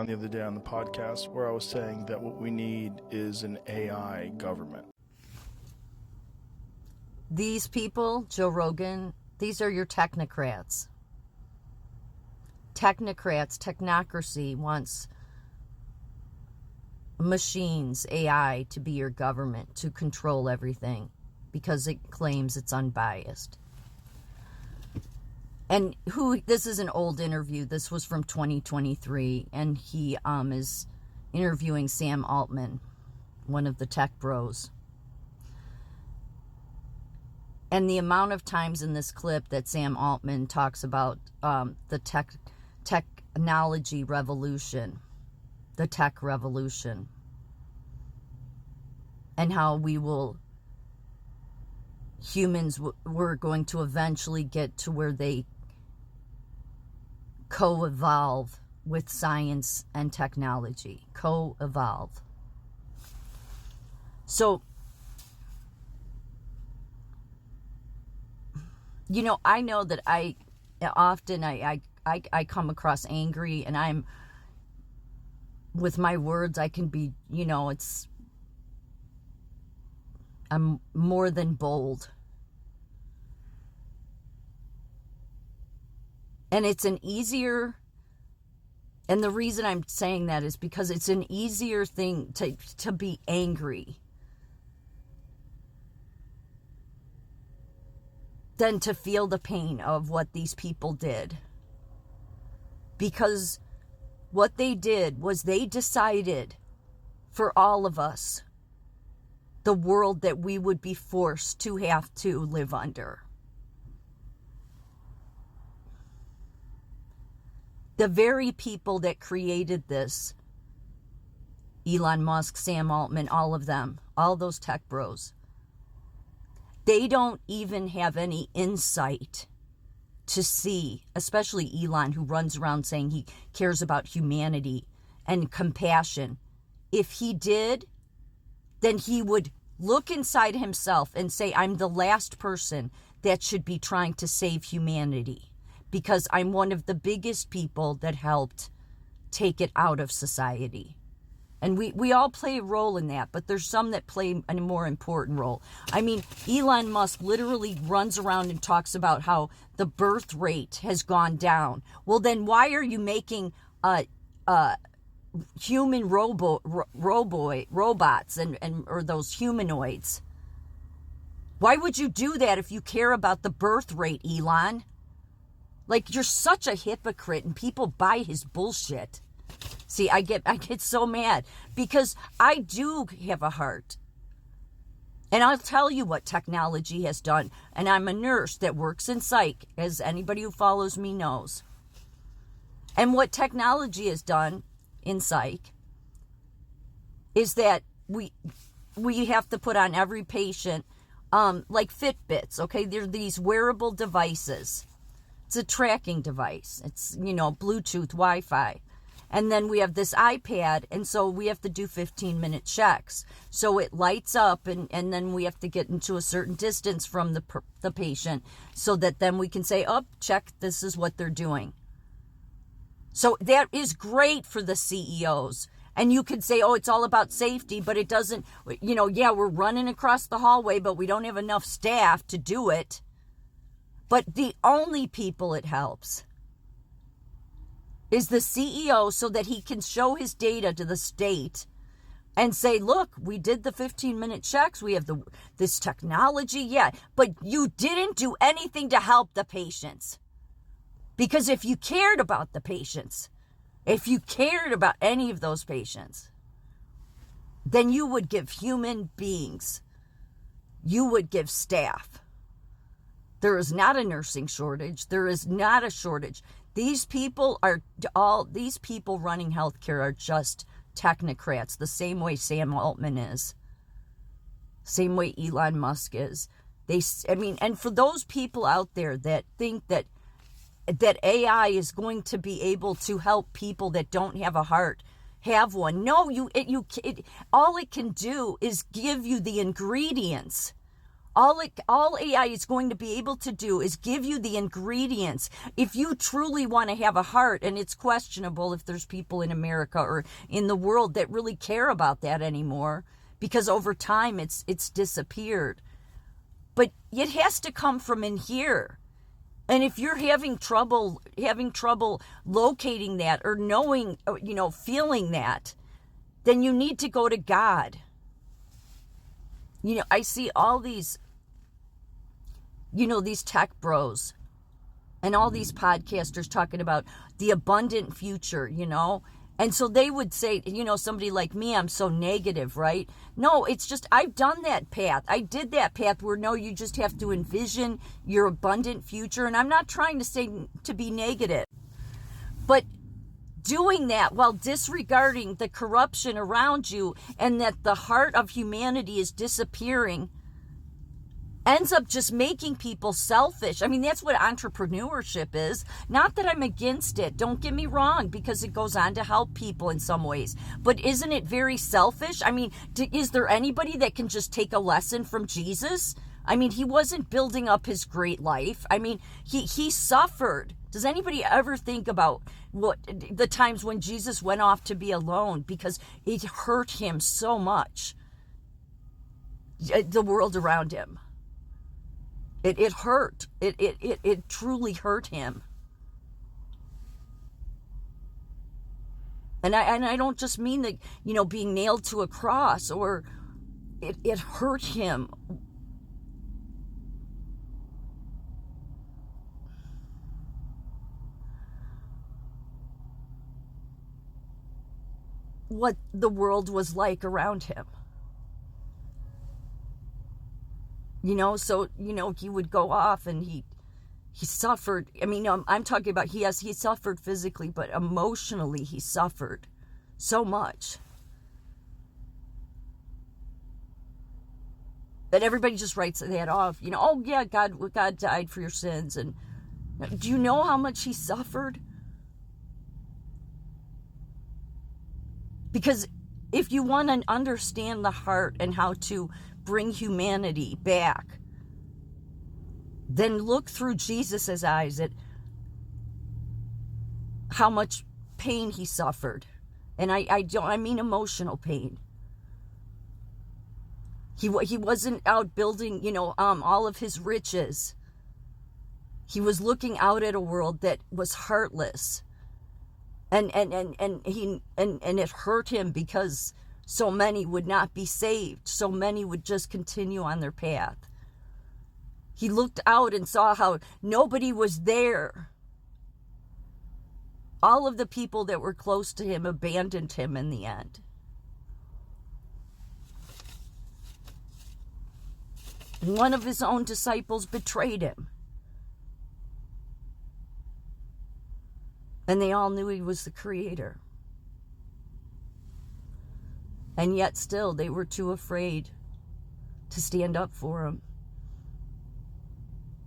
around the other day on the podcast where I was saying that what we need is an AI government. These people, Joe Rogan, these are your technocrats. Technocracy wants machines, AI, to be your government, to control everything because it claims it's unbiased. And this is an old interview. This was from 2023, and he is interviewing Sam Altman, one of the tech bros. And the amount of times in this clip that Sam Altman talks about the technology revolution, the tech revolution, and how humans were going to eventually get to where they co-evolve with science and technology. Co-evolve. So, I know that I come across angry, and with my words, I can be, I'm more than bold. And it's and the reason I'm saying that is because it's an easier thing to be angry than to feel the pain of what these people did. Because what they did was they decided for all of us the world that we would be forced to have to live under. The very people that created this, Elon Musk, Sam Altman, all of them, all those tech bros, they don't even have any insight to see, especially Elon, who runs around saying he cares about humanity and compassion. If he did, then he would look inside himself and say, I'm the last person that should be trying to save humanity because I'm one of the biggest people that helped take it out of society. And we all play a role in that, but there's some that play a more important role. I mean, Elon Musk literally runs around and talks about how the birth rate has gone down. Well, then why are you making human robots or those humanoids? Why would you do that if you care about the birth rate, Elon? Like, you're such a hypocrite, and people buy his bullshit. See, I get so mad because I do have a heart. And I'll tell you what technology has done. And I'm a nurse that works in psych, as anybody who follows me knows. And what technology has done in psych is that we have to put on every patient like Fitbits, okay? They're these wearable devices. It's a tracking device. It's, Bluetooth, Wi-Fi. And then we have this iPad, and so we have to do 15-minute checks. So it lights up, and then we have to get into a certain distance from the patient so that then we can say, oh, check, this is what they're doing. So that is great for the CEOs. And you could say, oh, it's all about safety, but it doesn't, we're running across the hallway, but we don't have enough staff to do it. But the only people it helps is the CEO, so that he can show his data to the state and say, look, we did the 15-minute checks. We have this technology. Yeah, but you didn't do anything to help the patients. Because if you cared about the patients, if you cared about any of those patients, then you would give human beings, you would give staff. There is not a nursing shortage. There is not a shortage. These people running healthcare are just technocrats, the same way Sam Altman is, same way Elon Musk is. And for those people out there that think that AI is going to be able to help people that don't have a heart have one. No, all it can do is give you the ingredients All AI is going to be able to do is give you the ingredients. If you truly want to have a heart, and it's questionable if there's people in America or in the world that really care about that anymore, because over time it's disappeared. But it has to come from in here. And if you're having trouble locating that or knowing, feeling that, then you need to go to God. I see all these, these tech bros and all these podcasters talking about the abundant future, And so they would say, somebody like me, I'm so negative, right? No, it's just, I've done that path. I did that path where, no, you just have to envision your abundant future. And I'm not trying to say to be negative, but doing that while disregarding the corruption around you and that the heart of humanity is disappearing ends up just making people selfish. I mean, that's what entrepreneurship is. Not that I'm against it. Don't get me wrong, because it goes on to help people in some ways. But isn't it very selfish? I mean, is there anybody that can just take a lesson from Jesus? I mean, he wasn't building up his great life. I mean, he suffered. Does anybody ever think about what the times when Jesus went off to be alone because it hurt him so much? The world around him. It hurt. It truly hurt him. And I don't just mean that, being nailed to a cross, or it hurt him. What the world was like around him. So, he would go off and he suffered. I mean, I'm talking about, he suffered physically, but emotionally he suffered so much. That everybody just writes that off. Oh yeah, God died for your sins. And do you know how much he suffered? Because if you want to understand the heart and how to bring humanity back, then look through Jesus's eyes at how much pain he suffered. And I mean emotional pain. He wasn't out building, all of his riches. He was looking out at a world that was heartless. And it hurt him because so many would not be saved. So many would just continue on their path. He looked out and saw how nobody was there. All of the people that were close to him abandoned him in the end. And one of his own disciples betrayed him. And they all knew he was the creator. And yet still they were too afraid to stand up for him.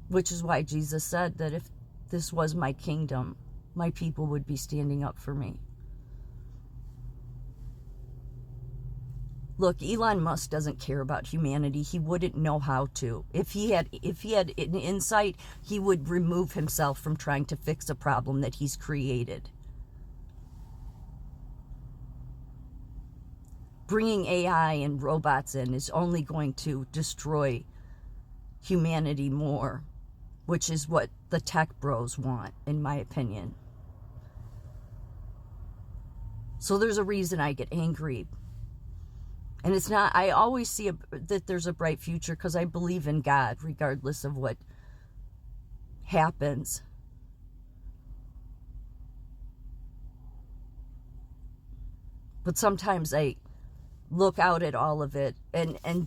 Which is why Jesus said that if this was my kingdom, my people would be standing up for me. Look, Elon Musk doesn't care about humanity. He wouldn't know how to. If he had an insight, he would remove himself from trying to fix a problem that he's created. Bringing AI and robots in is only going to destroy humanity more, which is what the tech bros want, in my opinion. So there's a reason I get angry. And it's not, I always see that there's a bright future because I believe in God, regardless of what happens. But sometimes I look out at all of it and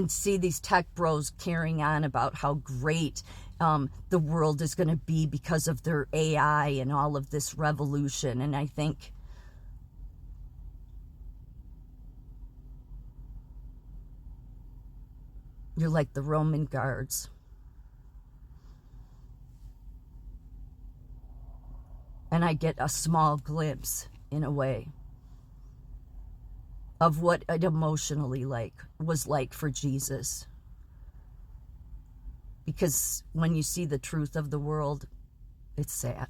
see these tech bros carrying on about how great the world is going to be because of their AI and all of this revolution. And I think, you're like the Roman guards. And I get a small glimpse, in a way, of what it emotionally was like for Jesus. Because when you see the truth of the world, it's sad.